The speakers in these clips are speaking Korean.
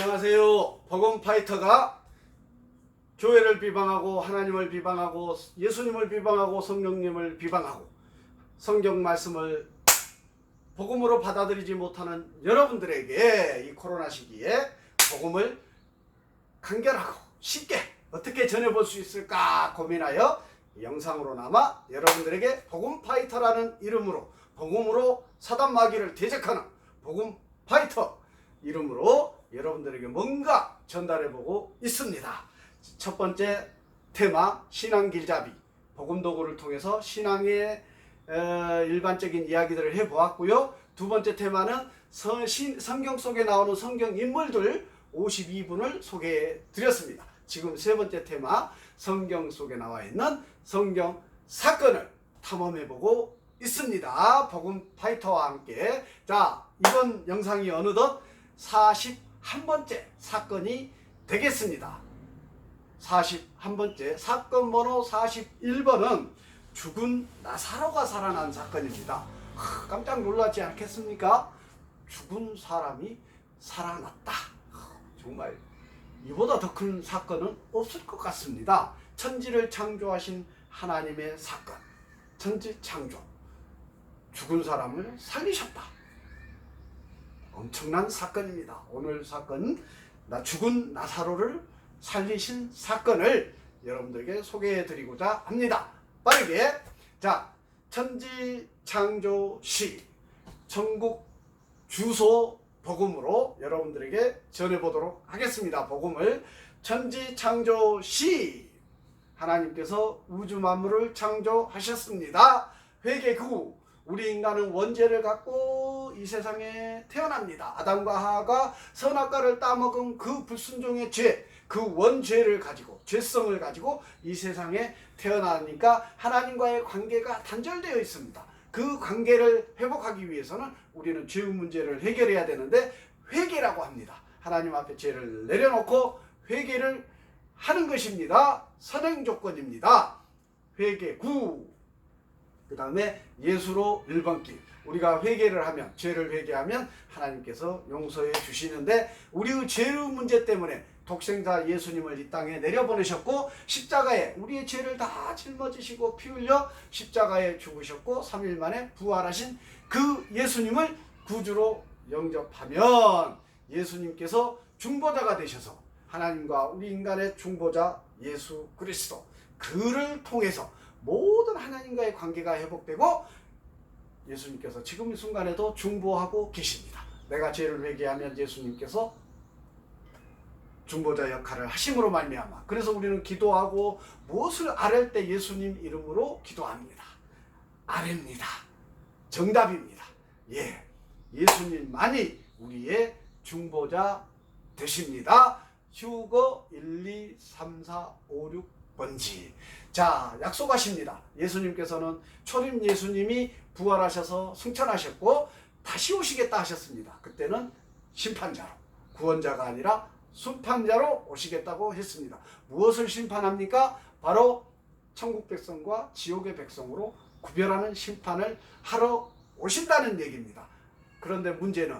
안녕하세요. 복음파이터가 교회를 비방하고 하나님을 비방하고 예수님을 비방하고 성령님을 비방하고 성경 말씀을 복음으로 받아들이지 못하는 여러분들에게 이 코로나 시기에 복음을 간결하고 쉽게 어떻게 전해볼 수 있을까 고민하여 영상으로나마 여러분들에게 복음파이터라는 이름으로 복음으로 사단 마귀를 대적하는 복음파이터 이름으로 여러분들에게 뭔가 전달해보고 있습니다. 첫 번째 테마 신앙길잡이 복음도구를 통해서 신앙의 일반적인 이야기들을 해보았고요. 두 번째 테마는 성경 속에 나오는 성경 인물들 52분을 소개해 드렸습니다. 지금 세 번째 테마 성경 속에 나와 있는 성경 사건을 탐험해보고 있습니다. 복음파이터와 함께. 자, 이번 영상이 어느덧 41번째 사건이 되겠습니다. 41번째 사건 번호 41번은 죽은 나사로가 살아난 사건입니다. 깜짝 놀라지 않겠습니까? 죽은 사람이 살아났다. 정말 이보다 더 큰 사건은 없을 것 같습니다. 천지를 창조하신 하나님의 사건, 천지 창조, 죽은 사람을 살리셨다. 엄청난 사건입니다. 오늘 사건, 죽은 나사로를 살리신 사건을 여러분들에게 소개해 드리고자 합니다. 빠르게. 자, 천지창조시 천국 주소 복음으로 여러분들에게 전해보도록 하겠습니다. 복음을. 천지창조시 하나님께서 우주 만물을 창조하셨습니다. 회개구 우리 인간은 원죄를 갖고 이 세상에 태어납니다. 아담과 하와가 선악과를 따먹은 그 불순종의 죄, 그 원죄를 가지고, 죄성을 가지고 이 세상에 태어나니까 하나님과의 관계가 단절되어 있습니다. 그 관계를 회복하기 위해서는 우리는 죄 문제를 해결해야 되는데 회개라고 합니다. 하나님 앞에 죄를 내려놓고 회개를 하는 것입니다. 선행 조건입니다. 회개구. 그 다음에 예수로 1번 길. 우리가 회개를 하면, 죄를 회개하면 하나님께서 용서해 주시는데 우리의 죄의 문제 때문에 독생자 예수님을 이 땅에 내려보내셨고 십자가에 우리의 죄를 다 짊어지시고 피 흘려 십자가에 죽으셨고 3일 만에 부활하신 그 예수님을 구주로 영접하면 예수님께서 중보자가 되셔서 하나님과 우리 인간의 중보자 예수 그리스도, 그를 통해서 모든 하나님과의 관계가 회복되고 예수님께서 지금 이 순간에도 중보하고 계십니다. 내가 죄를 회개하면 예수님께서 중보자 역할을 하심으로 말미암아. 그래서 우리는 기도하고 무엇을 아뢰 때 예수님 이름으로 기도합니다. 아뢰입니다. 정답입니다. 예, 예수님만이 우리의 중보자 되십니다. 휴거 1, 2, 3, 4, 5, 6번지. 자, 약속하십니다. 예수님께서는 초림 예수님이 부활하셔서 승천하셨고 다시 오시겠다 하셨습니다. 그때는 심판자로, 구원자가 아니라 심판자로 오시겠다고 했습니다. 무엇을 심판합니까? 바로 천국 백성과 지옥의 백성으로 구별하는 심판을 하러 오신다는 얘기입니다. 그런데 문제는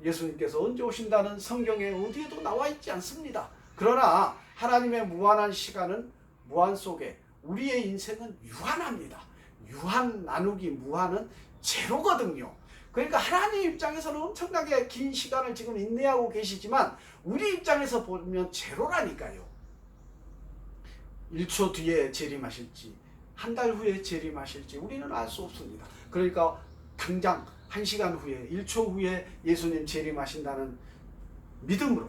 예수님께서 언제 오신다는 성경에 어디에도 나와 있지 않습니다. 그러나 하나님의 무한한 시간은 무한 속에 우리의 인생은 유한합니다. 유한 나누기 무한은 제로거든요. 그러니까 하나님 입장에서는 엄청나게 긴 시간을 지금 인내하고 계시지만 우리 입장에서 보면 제로라니까요. 1초 뒤에 재림하실지 한 달 후에 재림하실지 우리는 알 수 없습니다. 그러니까 당장 1시간 후에 1초 후에 예수님 재림하신다는 믿음으로,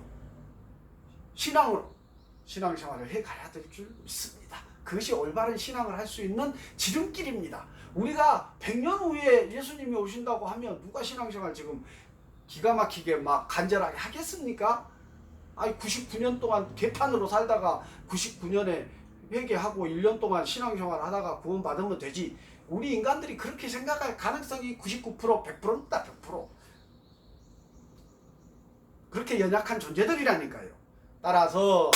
신앙으로 신앙생활을 해가야 될 줄 믿습니다. 그것이 올바른 신앙을 할 수 있는 지름길입니다. 우리가 100년 후에 예수님이 오신다고 하면 누가 신앙생활 지금 기가 막히게 막 간절하게 하겠습니까? 아니 99년 동안 개판으로 살다가 99년에 회개하고 1년 동안 신앙생활 하다가 구원받으면 되지. 우리 인간들이 그렇게 생각할 가능성이 99%, 100%입니다. 100%. 그렇게 연약한 존재들이라니까요. 따라서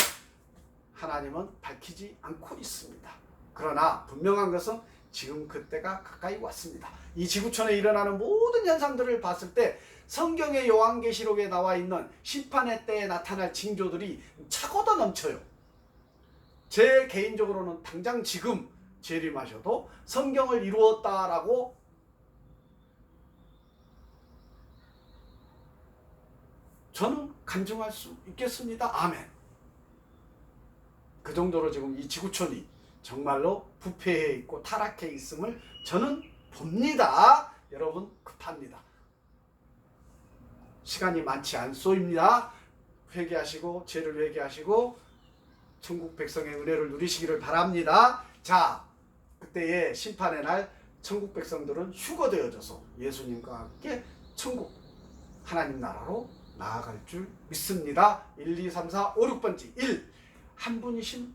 하나님은 밝히지 않고 있습니다. 그러나 분명한 것은 지금 그때가 가까이 왔습니다. 이 지구촌에 일어나는 모든 현상들을 봤을 때 성경의 요한계시록에 나와 있는 심판의 때에 나타날 징조들이 차고도 넘쳐요. 제 개인적으로는 당장 지금 재림하셔도 성경을 이루었다라고 저는 간증할 수 있겠습니다. 아멘. 그 정도로 지금 이 지구촌이 정말로 부패해 있고 타락해 있음을 저는 봅니다. 여러분 급합니다. 시간이 많지 않소입니다. 회개하시고 죄를 회개하시고 천국 백성의 은혜를 누리시기를 바랍니다. 자, 그때의 심판의 날 천국 백성들은 휴거되어져서 예수님과 함께 천국 하나님 나라로 나아갈 줄 믿습니다. 1, 2, 3, 4, 5, 6번째 1. 한 분이신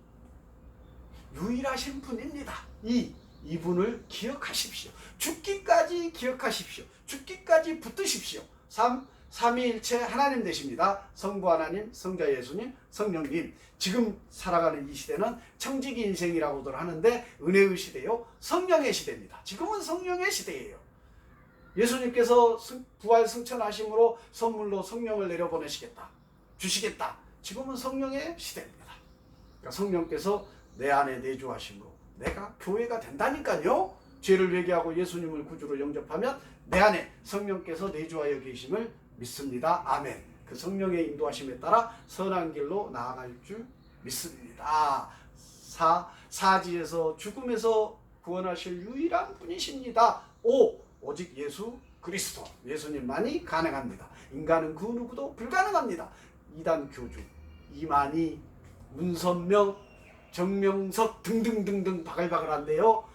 유일하신 분입니다. 2. 이분을 기억하십시오. 죽기까지 기억하십시오. 죽기까지 붙드십시오. 3. 삼위일체 하나님 되십니다. 성부 하나님, 성자 예수님, 성령님. 지금 살아가는 이 시대는 청지기 인생이라고들 하는데 은혜의 시대요, 성령의 시대입니다. 지금은 성령의 시대예요. 예수님께서 부활 승천하심으로 선물로 성령을 내려보내시겠다, 주시겠다. 지금은 성령의 시대입니다. 그러니까 성령께서 내 안에 내주하심으로 내가 교회가 된다니까요. 죄를 회개하고 예수님을 구주로 영접하면 내 안에 성령께서 내주하여 계심을 믿습니다. 아멘. 그 성령의 인도하심에 따라 선한 길로 나아갈 줄 믿습니다. 4. 사지에서 죽음에서 구원하실 유일한 분이십니다. 5. 오직 예수 그리스도, 예수님만이 가능합니다. 인간은 그 누구도 불가능합니다. 이단 교주, 이만희, 문선명, 정명석 등등등등 바글바글한데요.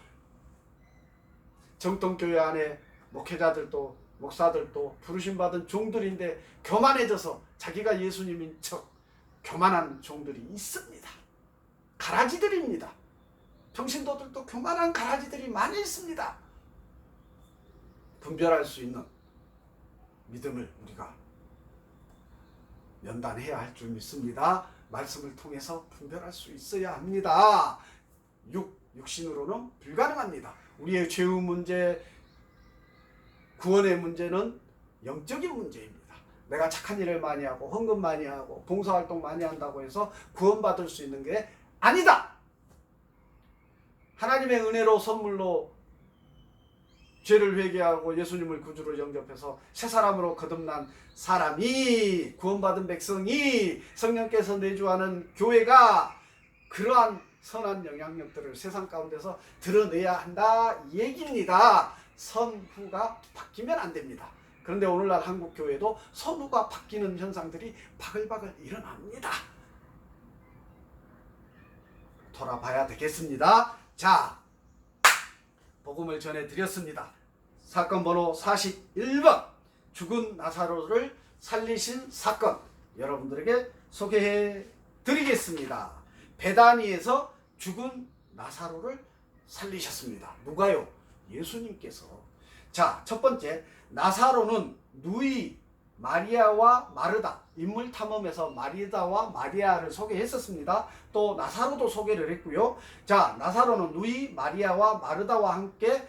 정통교회 안에 목회자들도 목사들도 부르심받은 종들인데 교만해져서 자기가 예수님인 척 교만한 종들이 있습니다. 가라지들입니다. 평신도들도 교만한 가라지들이 많이 있습니다. 분별할 수 있는 믿음을 우리가 연단해야 할 줄 믿습니다. 말씀을 통해서 분별할 수 있어야 합니다. 육신으로는 불가능합니다. 우리의 죄의 문제, 구원의 문제는 영적인 문제입니다. 내가 착한 일을 많이 하고 헌금 많이 하고 봉사활동 많이 한다고 해서 구원받을 수 있는 게 아니다. 하나님의 은혜로 선물로 죄를 회개하고 예수님을 구주로 영접해서 새 사람으로 거듭난 사람이, 구원받은 백성이, 성령께서 내주하는 교회가 그러한 선한 영향력들을 세상 가운데서 드러내야 한다, 이 얘기입니다. 선후가 바뀌면 안 됩니다. 그런데 오늘날 한국교회도 선후가 바뀌는 현상들이 바글바글 일어납니다. 돌아봐야 되겠습니다. 자, 복음을 전해드렸습니다. 사건 번호 41번, 죽은 나사로를 살리신 사건 여러분들에게 소개해 드리겠습니다. 베다니에서 죽은 나사로를 살리셨습니다. 누가요? 예수님께서. 자, 첫 번째, 나사로는 누이 마리아와 마르다, 인물 탐험에서 마리다와 마리아를 소개했었습니다. 또 나사로도 소개를 했고요. 자, 나사로는 누이 마리아와 마르다와 함께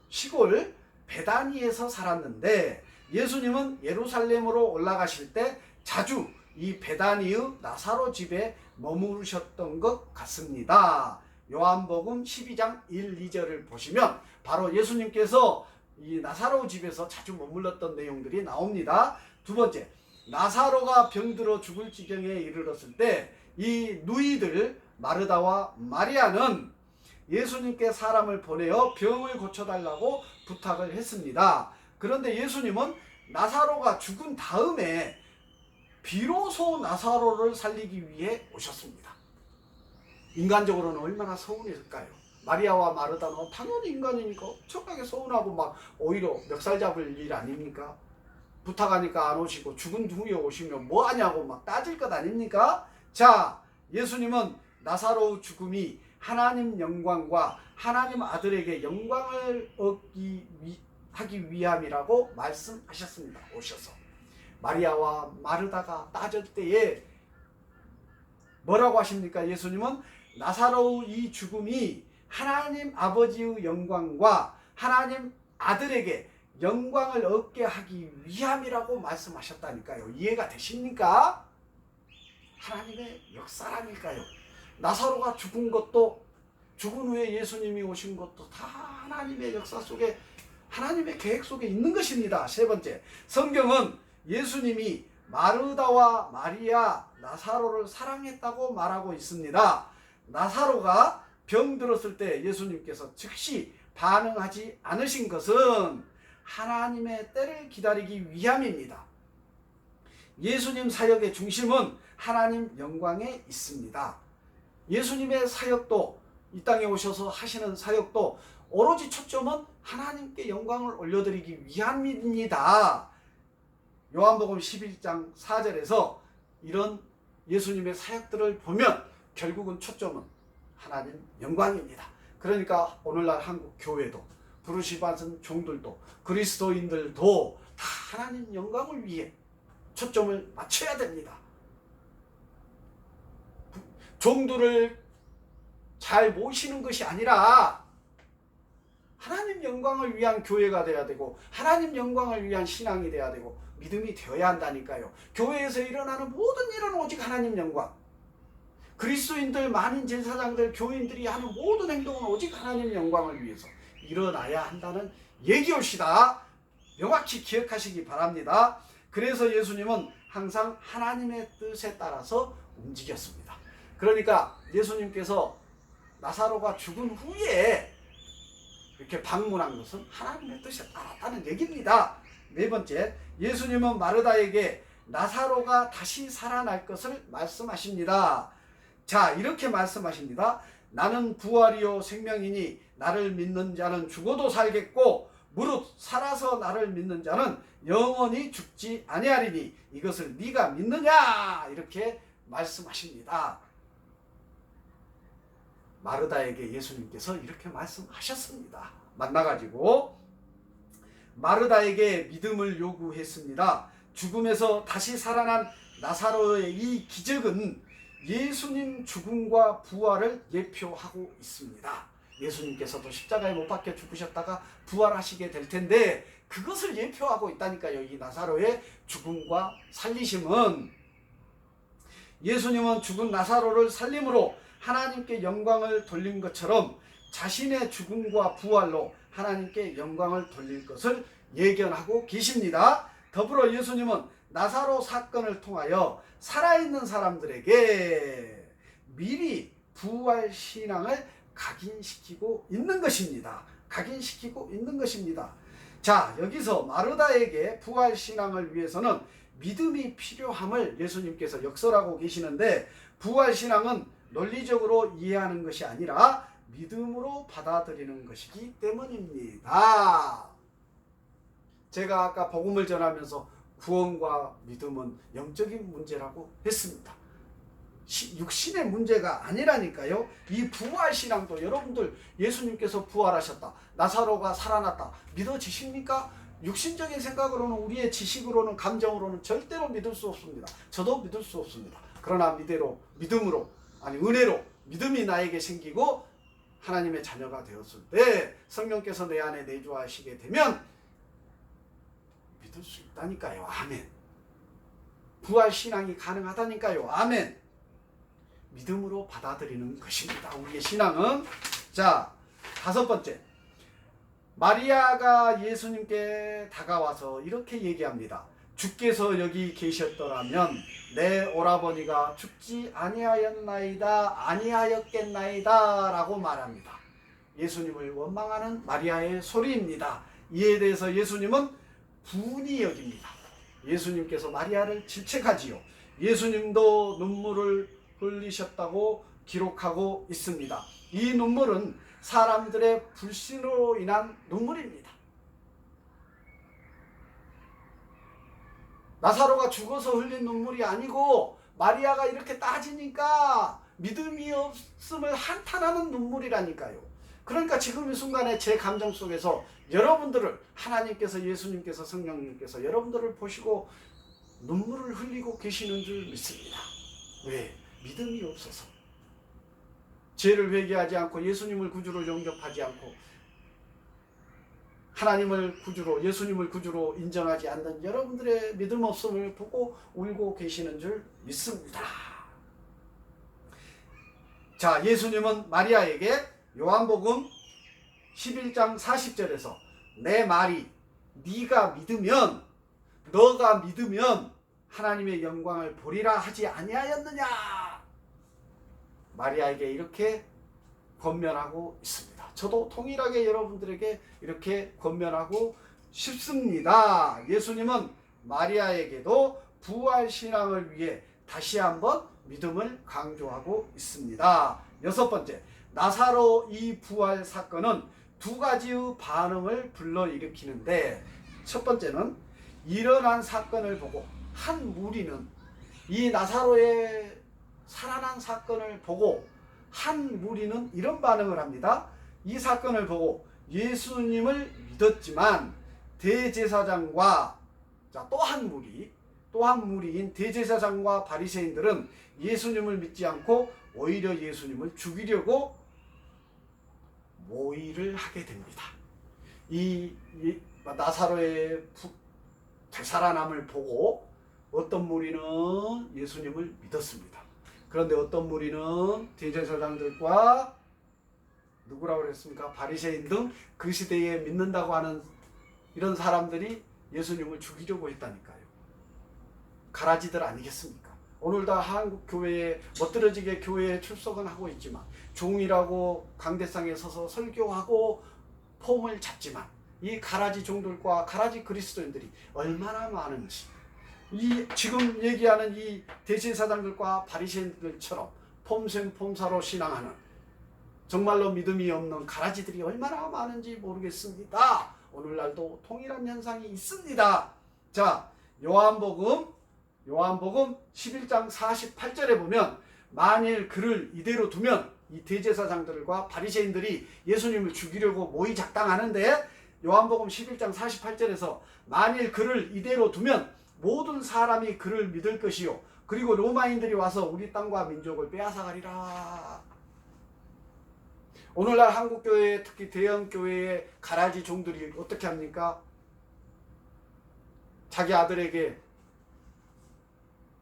시골 베다니에서 살았는데 예수님은 예루살렘으로 올라가실 때 자주 이 베다니의 나사로 집에 머무르셨던 것 같습니다. 요한복음 12장 1, 2절을 보시면 바로 예수님께서 이 나사로 집에서 자주 머물렀던 내용들이 나옵니다. 두 번째, 나사로가 병들어 죽을 지경에 이르렀을 때 이 누이들 마르다와 마리아는 예수님께 사람을 보내어 병을 고쳐달라고 부탁을 했습니다. 그런데 예수님은 나사로가 죽은 다음에 비로소 나사로를 살리기 위해 오셨습니다. 인간적으로는 얼마나 서운했을까요? 마리아와 마르다는 당연히 인간이니까 엄청나게 서운하고 막 오히려 멱살 잡을 일 아닙니까? 부탁하니까 안 오시고 죽은 후에 오시면 뭐 하냐고 막 따질 것 아닙니까? 자, 예수님은 나사로의 죽음이 하나님 영광과 하나님 아들에게 영광을 하기 위함이라고 말씀하셨습니다. 오셔서 마리아와 마르다가 따질 때에 뭐라고 하십니까? 예수님은 나사로의 이 죽음이 하나님 아버지의 영광과 하나님 아들에게 영광을 얻게 하기 위함이라고 말씀하셨다니까요. 이해가 되십니까? 하나님의 역사라니까요. 나사로가 죽은 것도, 죽은 후에 예수님이 오신 것도 다 하나님의 역사 속에, 하나님의 계획 속에 있는 것입니다. 세 번째, 성경은 예수님이 마르다와 마리아, 나사로를 사랑했다고 말하고 있습니다. 나사로가 병들었을 때 예수님께서 즉시 반응하지 않으신 것은 하나님의 때를 기다리기 위함입니다. 예수님 사역의 중심은 하나님 영광에 있습니다. 예수님의 사역도, 이 땅에 오셔서 하시는 사역도 오로지 초점은 하나님께 영광을 올려드리기 위함입니다. 요한복음 11장 4절에서 이런 예수님의 사역들을 보면 결국은 초점은 하나님 영광입니다. 그러니까 오늘날 한국 교회도, 부르시 받은 종들도, 그리스도인들도 다 하나님 영광을 위해 초점을 맞춰야 됩니다. 종들을 잘 모시는 것이 아니라 하나님 영광을 위한 교회가 돼야 되고, 하나님 영광을 위한 신앙이 돼야 되고, 믿음이 되어야 한다니까요. 교회에서 일어나는 모든 일은 오직 하나님 영광, 그리스도인들, 만인 제사장들, 교인들이 하는 모든 행동은 오직 하나님 영광을 위해서 일어나야 한다는 얘기옵시다. 명확히 기억하시기 바랍니다. 그래서 예수님은 항상 하나님의 뜻에 따라서 움직였습니다. 그러니까 예수님께서 나사로가 죽은 후에 이렇게 방문한 것은 하나님의 뜻에 따랐다는 얘기입니다. 네 번째, 예수님은 마르다에게 나사로가 다시 살아날 것을 말씀하십니다. 자, 이렇게 말씀하십니다. 나는 부활이요 생명이니 나를 믿는 자는 죽어도 살겠고 무릇 살아서 나를 믿는 자는 영원히 죽지 아니하리니 이것을 네가 믿느냐, 이렇게 말씀하십니다. 마르다에게 예수님께서 이렇게 말씀하셨습니다. 만나가지고 마르다에게 믿음을 요구했습니다. 죽음에서 다시 살아난 나사로의 이 기적은 예수님 죽음과 부활을 예표하고 있습니다. 예수님께서도 십자가에 못 박혀 죽으셨다가 부활하시게 될 텐데 그것을 예표하고 있다니까요. 이 나사로의 죽음과 살리심은, 예수님은 죽은 나사로를 살림으로 하나님께 영광을 돌린 것처럼 자신의 죽음과 부활로 하나님께 영광을 돌릴 것을 예견하고 계십니다. 더불어 예수님은 나사로 사건을 통하여 살아있는 사람들에게 미리 부활 신앙을 각인시키고 있는 것입니다. 각인시키고 있는 것입니다. 자, 여기서 마르다에게 부활 신앙을 위해서는 믿음이 필요함을 예수님께서 역설하고 계시는데, 부활 신앙은 논리적으로 이해하는 것이 아니라 믿음으로 받아들이는 것이기 때문입니다. 제가 아까 복음을 전하면서 구원과 믿음은 영적인 문제라고 했습니다. 육신의 문제가 아니라니까요. 이 부활신앙도 여러분들 예수님께서 부활하셨다, 나사로가 살아났다, 믿어지십니까? 육신적인 생각으로는, 우리의 지식으로는, 감정으로는 절대로 믿을 수 없습니다. 저도 믿을 수 없습니다. 그러나 믿음으로, 은혜로 믿음이 나에게 생기고 하나님의 자녀가 되었을 때 성령께서 내 안에 내주하시게 되면 믿을 수 있다니까요. 아멘. 부활신앙이 가능하다니까요. 아멘. 믿음으로 받아들이는 것입니다. 우리의 신앙은. 자, 다섯 번째, 마리아가 예수님께 다가와서 이렇게 얘기합니다. 주께서 여기 계셨더라면 내 오라버니가 죽지 아니하였겠나이다 라고 말합니다. 예수님을 원망하는 마리아의 소리입니다. 이에 대해서 예수님은 분이 여깁니다. 예수님께서 마리아를 질책하지요. 예수님도 눈물을 흘리셨다고 기록하고 있습니다. 이 눈물은 사람들의 불신으로 인한 눈물입니다. 나사로가 죽어서 흘린 눈물이 아니고 마리아가 이렇게 따지니까 믿음이 없음을 한탄하는 눈물이라니까요. 그러니까 지금 이 순간에 제 감정 속에서 여러분들을 하나님께서, 예수님께서, 성령님께서 여러분들을 보시고 눈물을 흘리고 계시는 줄 믿습니다. 왜? 믿음이 없어서. 죄를 회개하지 않고 예수님을 구주로 영접하지 않고 하나님을 구주로, 예수님을 구주로 인정하지 않는 여러분들의 믿음 없음을 보고 울고 계시는 줄 믿습니다. 자, 예수님은 마리아에게 요한복음 11장 40절에서 내 말이 네가 믿으면, 너가 믿으면 하나님의 영광을 보리라 하지 아니하였느냐? 마리아에게 이렇게 권면하고 있습니다. 저도 동일하게 여러분들에게 이렇게 권면하고 싶습니다. 예수님은 마리아에게도 부활신앙을 위해 다시 한번 믿음을 강조하고 있습니다. 여섯 번째, 나사로 이 부활 사건은 두 가지의 반응을 불러일으키는데, 첫 번째는 일어난 사건을 보고 한 무리는, 이 나사로의 살아난 사건을 보고 한 무리는 이런 반응을 합니다. 이 사건을 보고 예수님을 믿었지만 대제사장과 또 한 무리인 대제사장과 바리새인들은 예수님을 믿지 않고 오히려 예수님을 죽이려고 모의를 하게 됩니다. 이 나사로의 되살아남을 보고 어떤 무리는 예수님을 믿었습니다. 그런데 어떤 무리는 대제사장들과 누구라고 그랬습니까? 바리새인 등 그 시대에 믿는다고 하는 이런 사람들이 예수님을 죽이려고 했다니까요. 가라지들 아니겠습니까? 오늘도 한국 교회에 멋들어지게 교회에 출석은 하고 있지만 종이라고 강대상에 서서 설교하고 폼을 잡지만 이 가라지 종들과 가라지 그리스도인들이 얼마나 많은지, 이 지금 얘기하는 이 대제사장들과 바리새인들처럼 폼생폼사로 신앙하는 정말로 믿음이 없는 가라지들이 얼마나 많은지 모르겠습니다. 오늘날도 동일한 현상이 있습니다. 자, 요한복음 11장 48절에 보면 만일 그를 이대로 두면, 이 대제사장들과 바리새인들이 예수님을 죽이려고 모의 작당하는데 요한복음 11장 48절에서 만일 그를 이대로 두면 모든 사람이 그를 믿을 것이요 그리고 로마인들이 와서 우리 땅과 민족을 빼앗아가리라. 오늘날 한국교회, 특히 대형교회의 가라지 종들이 어떻게 합니까? 자기 아들에게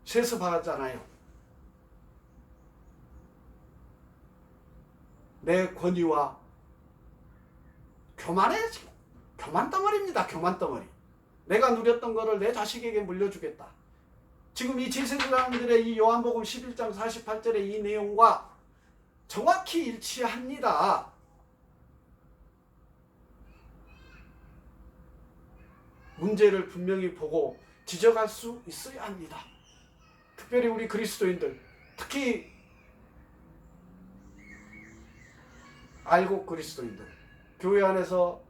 세습하잖아요. 내 권위와 교만 덩어리입니다. 교만 덩어리. 내가 누렸던 거를 내 자식에게 물려주겠다. 지금 이 제사장들의 이 요한복음 11장 48절의 이 내용과 정확히 일치합니다. 문제를 분명히 보고 지적할 수 있어야 합니다. 특별히 우리 그리스도인들, 특히 알곡 그리스도인들, 교회 안에서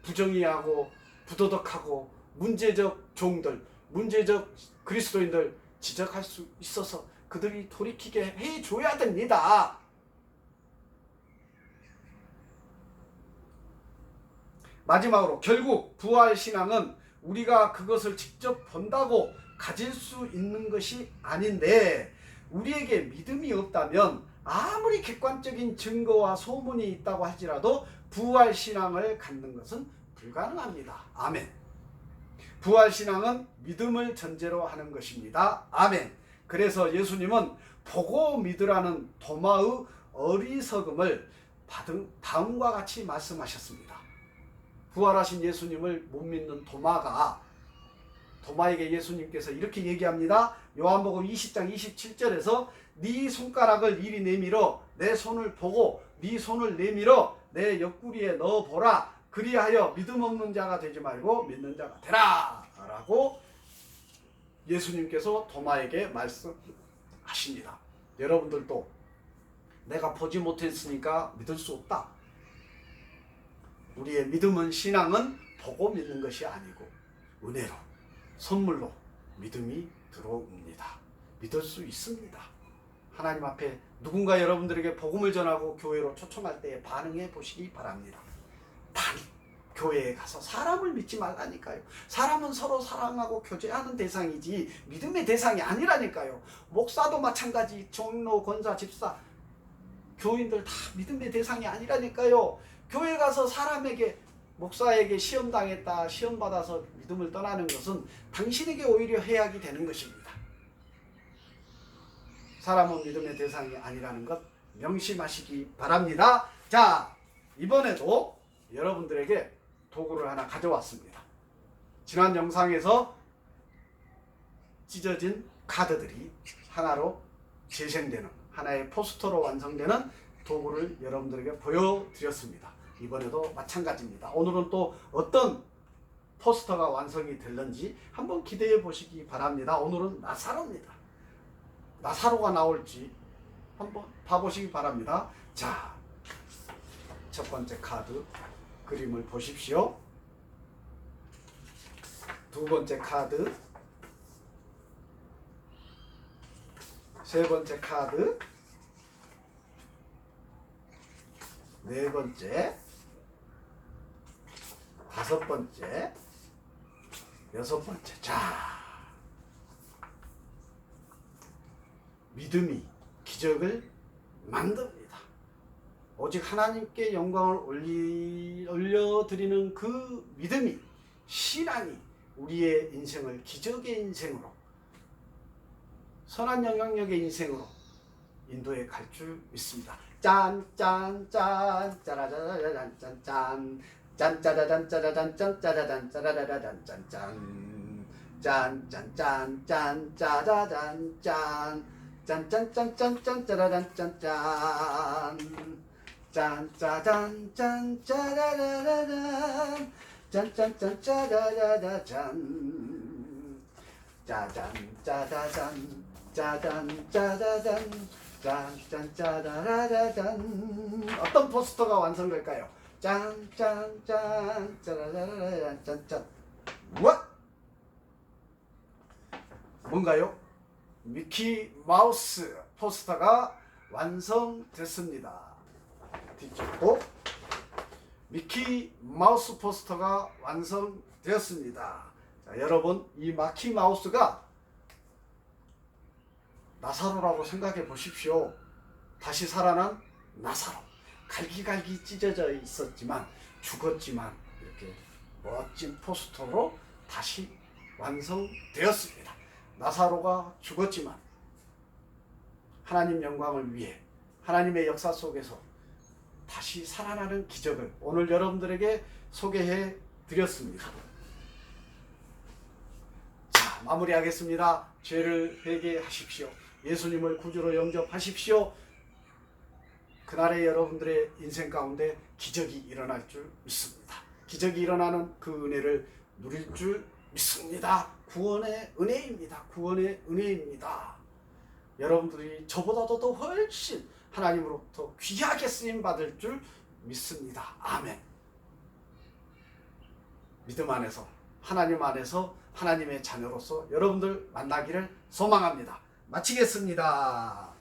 부정의하고 부도덕하고 문제적 종들, 문제적 그리스도인들 지적할 수 있어서 그들이 돌이키게 해줘야 됩니다. 마지막으로 결국 부활신앙은 우리가 그것을 직접 본다고 가질 수 있는 것이 아닌데, 우리에게 믿음이 없다면 아무리 객관적인 증거와 소문이 있다고 할지라도 부활신앙을 갖는 것은 불가능합니다. 아멘. 부활신앙은 믿음을 전제로 하는 것입니다. 아멘. 그래서 예수님은 보고 믿으라는 도마의 어리석음을 다음과 같이 말씀하셨습니다. 부활하신 예수님을 못 믿는 도마에게 예수님께서 이렇게 얘기합니다. 요한복음 20장 27절에서 네 손가락을 이리 내밀어 내 손을 보고 네 손을 내밀어 내 옆구리에 넣어보라. 그리하여 믿음 없는 자가 되지 말고 믿는 자가 되라 라고 예수님께서 도마에게 말씀하십니다. 여러분들도 내가 보지 못했으니까 믿을 수 없다. 우리의 믿음은, 신앙은 보고 믿는 것이 아니고 은혜로, 선물로 믿음이 들어옵니다. 믿을 수 있습니다. 하나님 앞에 누군가 여러분들에게 복음을 전하고 교회로 초청할 때 반응해 보시기 바랍니다. 단 교회에 가서 사람을 믿지 말라니까요. 사람은 서로 사랑하고 교제하는 대상이지 믿음의 대상이 아니라니까요. 목사도 마찬가지, 종로, 권사, 집사 교인들 다 믿음의 대상이 아니라니까요. 교회 가서 사람에게 목사에게 시험 당했다, 시험 받아서 믿음을 떠나는 것은 당신에게 오히려 해악이 되는 것입니다. 사람은 믿음의 대상이 아니라는 것 명심하시기 바랍니다. 자, 이번에도 여러분들에게 도구를 하나 가져왔습니다. 지난 영상에서 찢어진 카드들이 하나로 재생되는, 하나의 포스터로 완성되는 도구를 여러분들에게 보여드렸습니다. 이번에도 마찬가지입니다. 오늘은 또 어떤 포스터가 완성이 될는지 한번 기대해 보시기 바랍니다. 오늘은 나사로입니다. 나사로가 나올지 한번 봐보시기 바랍니다. 자, 첫 번째 카드 그림을 보십시오. 두 번째 카드, 세 번째 카드, 네 번째, 다섯 번째, 여섯 번째. 자, 믿음이 기적을 만듭니다. 오직 하나님께 영광을 올려드리는 그 믿음이, 신앙이 우리의 인생을 기적의 인생으로, 선한 영향력의 인생으로 인도해 갈 줄 믿습니다. 짠짠짠 짜라자자잔 짠짠 짠짜자잔 짜자잔 짠짜자잔 짜라라잔 짠짠 짠짠짠짠 짜자잔 짠 짠짠짠짠짠 짜라잔 짠짠 짠짜잔 짠 짜라라라잔 짠짠짠 짜라라라잔 짜잔 짜자잔 짜잔 짜자잔 짠짠 짜라라라잔. 어떤 포스터가 완성될까요? 짠짠짠 짜라라라잔 짠짠. 우와! 뭔가요? 미키 마우스 포스터가 완성됐습니다. 뒤쪽도 미키 마우스 포스터가 완성되었습니다. 자, 여러분, 이 미키 마우스가 나사로라고 생각해 보십시오. 다시 살아난 나사로. 갈기갈기 찢어져 있었지만, 죽었지만 이렇게 멋진 포스터로 다시 완성되었습니다. 나사로가 죽었지만 하나님 영광을 위해 하나님의 역사 속에서 다시 살아나는 기적을 오늘 여러분들에게 소개해 드렸습니다. 자, 마무리하겠습니다. 죄를 회개하십시오. 예수님을 구주로 영접하십시오. 그날에 여러분들의 인생 가운데 기적이 일어날 줄 믿습니다. 기적이 일어나는 그 은혜를 누릴 줄 믿습니다. 구원의 은혜입니다. 구원의 은혜입니다. 여러분들이 저보다도 더 훨씬 하나님으로부터 귀하게 쓰임 받을 줄 믿습니다. 아멘. 믿음 안에서, 하나님 안에서 하나님의 자녀로서 여러분들 만나기를 소망합니다. 마치겠습니다.